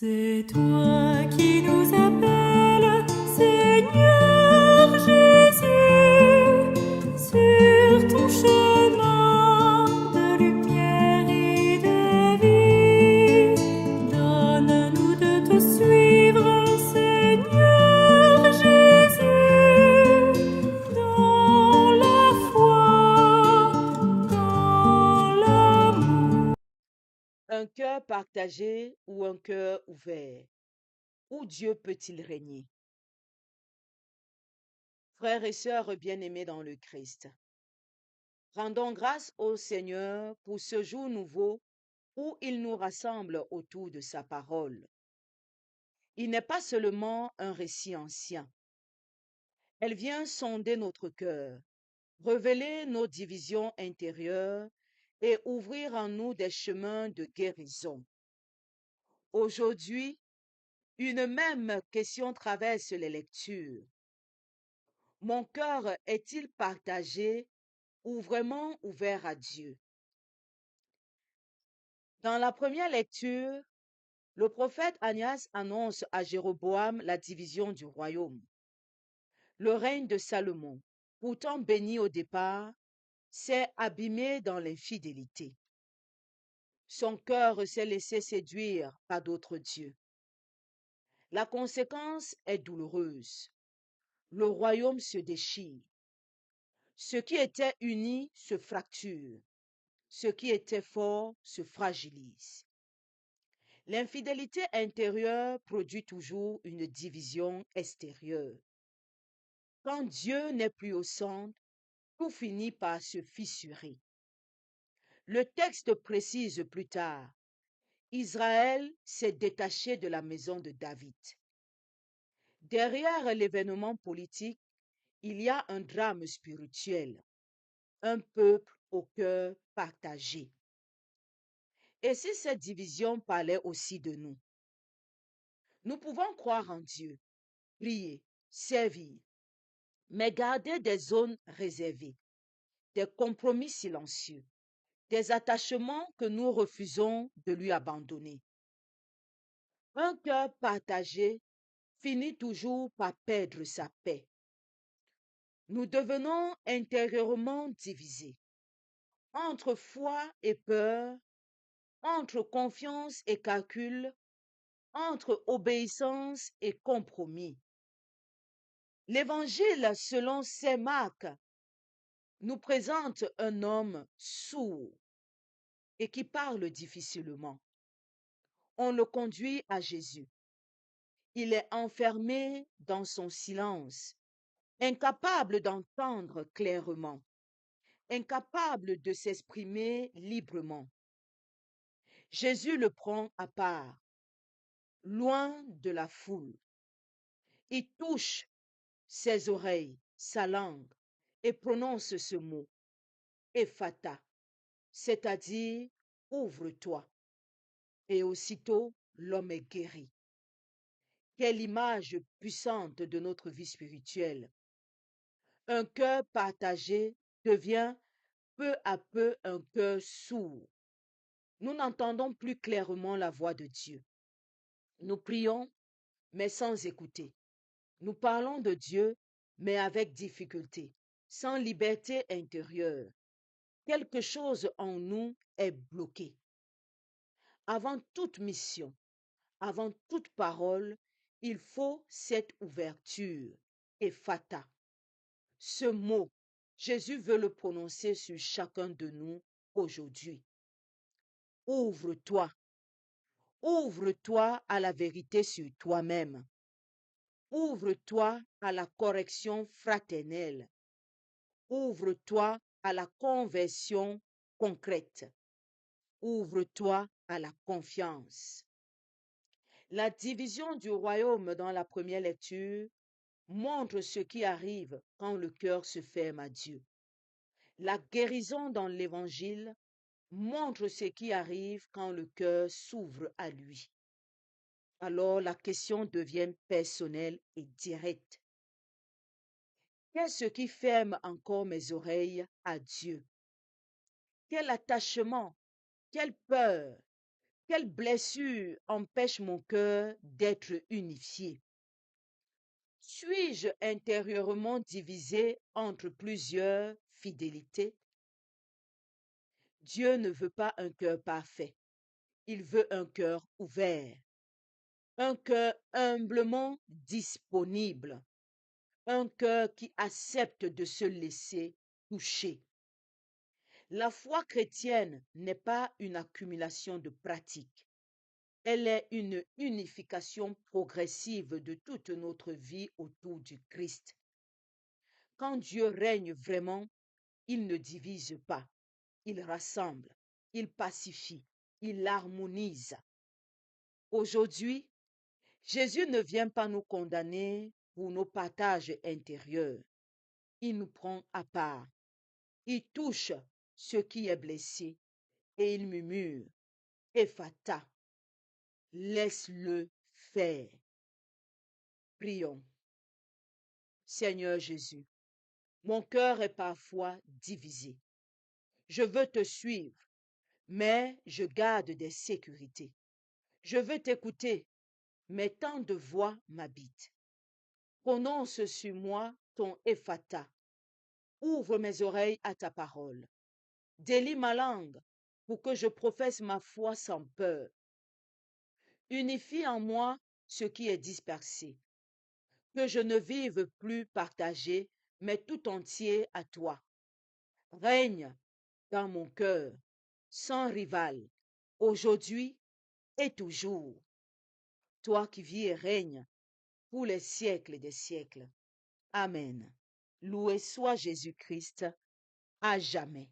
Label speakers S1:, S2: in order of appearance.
S1: C'est toi qui nous appelles, Seigneur Jésus, sur ton chemin de lumière et de vie. Donne-nous de te suivre, Seigneur Jésus, dans la foi, dans l'amour.
S2: Un cœur partagé ou un cœur ouvert? Où Dieu peut-il régner? Frères et sœurs bien-aimés dans le Christ, rendons grâce au Seigneur pour ce jour nouveau où il nous rassemble autour de sa parole. Il n'est pas seulement un récit ancien. Elle vient sonder notre cœur, révéler nos divisions intérieures et ouvrir en nous des chemins de guérison. Aujourd'hui, une même question traverse les lectures. Mon cœur est-il partagé ou vraiment ouvert à Dieu? Dans la première lecture, le prophète Anias annonce à Jéroboam la division du royaume. Le règne de Salomon, pourtant béni au départ, s'est abîmé dans l'infidélité. Son cœur s'est laissé séduire par d'autres dieux. La conséquence est douloureuse. Le royaume se déchire. Ce qui était uni se fracture. Ce qui était fort se fragilise. L'infidélité intérieure produit toujours une division extérieure. Quand Dieu n'est plus au centre, tout finit par se fissurer. Le texte précise plus tard, Israël s'est détaché de la maison de David. Derrière l'événement politique, il y a un drame spirituel, un peuple au cœur partagé. Et si cette division parlait aussi de nous? Nous pouvons croire en Dieu, prier, servir, mais garder des zones réservées, des compromis silencieux, des attachements que nous refusons de lui abandonner. Un cœur partagé finit toujours par perdre sa paix. Nous devenons intérieurement divisés, entre foi et peur, entre confiance et calcul, entre obéissance et compromis. L'Évangile, selon saint Marc, nous présente un homme sourd et qui parle difficilement. On le conduit à Jésus. Il est enfermé dans son silence, incapable d'entendre clairement, incapable de s'exprimer librement. Jésus le prend à part, loin de la foule. Il touche ses oreilles, sa langue, et prononce ce mot, Ephata, c'est-à-dire ouvre-toi. Et aussitôt, l'homme est guéri. Quelle image puissante de notre vie spirituelle. Un cœur partagé devient peu à peu un cœur sourd. Nous n'entendons plus clairement la voix de Dieu. Nous prions, mais sans écouter. Nous parlons de Dieu, mais avec difficulté, sans liberté intérieure. Quelque chose en nous est bloqué. Avant toute mission, avant toute parole, il faut cette ouverture, Ephata. Ce mot, Jésus veut le prononcer sur chacun de nous aujourd'hui. Ouvre-toi. Ouvre-toi à la vérité sur toi-même. Ouvre-toi à la correction fraternelle. Ouvre-toi à la conversion concrète. Ouvre-toi à la confiance. La division du royaume dans la première lecture montre ce qui arrive quand le cœur se ferme à Dieu. La guérison dans l'évangile montre ce qui arrive quand le cœur s'ouvre à lui. Alors la question devient personnelle et directe. Qu'est-ce qui ferme encore mes oreilles à Dieu? Quel attachement, quelle peur, Quelle blessure empêche mon cœur d'être unifié? Suis-je intérieurement divisé entre plusieurs fidélités? Dieu ne veut pas un cœur parfait, il veut un cœur ouvert, un cœur humblement disponible, un cœur qui accepte de se laisser toucher. La foi chrétienne n'est pas une accumulation de pratiques, elle est une unification progressive de toute notre vie autour du Christ. Quand Dieu règne vraiment, il ne divise pas, il rassemble, il pacifie, il harmonise. Aujourd'hui, Jésus ne vient pas nous condamner pour nos partages intérieurs. Il nous prend à part. Il touche ce qui est blessé et il murmure, Ephata, laisse-le faire. Prions. Seigneur Jésus, mon cœur est parfois divisé. Je veux te suivre, mais je garde des sécurités. Je veux t'écouter, mais tant de voix m'habitent. Prononce sur moi ton Ephata. Ouvre mes oreilles à ta parole. Délie ma langue pour que je professe ma foi sans peur. Unifie en moi ce qui est dispersé. Que je ne vive plus partagé, mais tout entier à toi. Règne dans mon cœur, sans rival, aujourd'hui et toujours. Toi qui vis et règnes pour les siècles des siècles. Amen. Loué soit Jésus-Christ à jamais.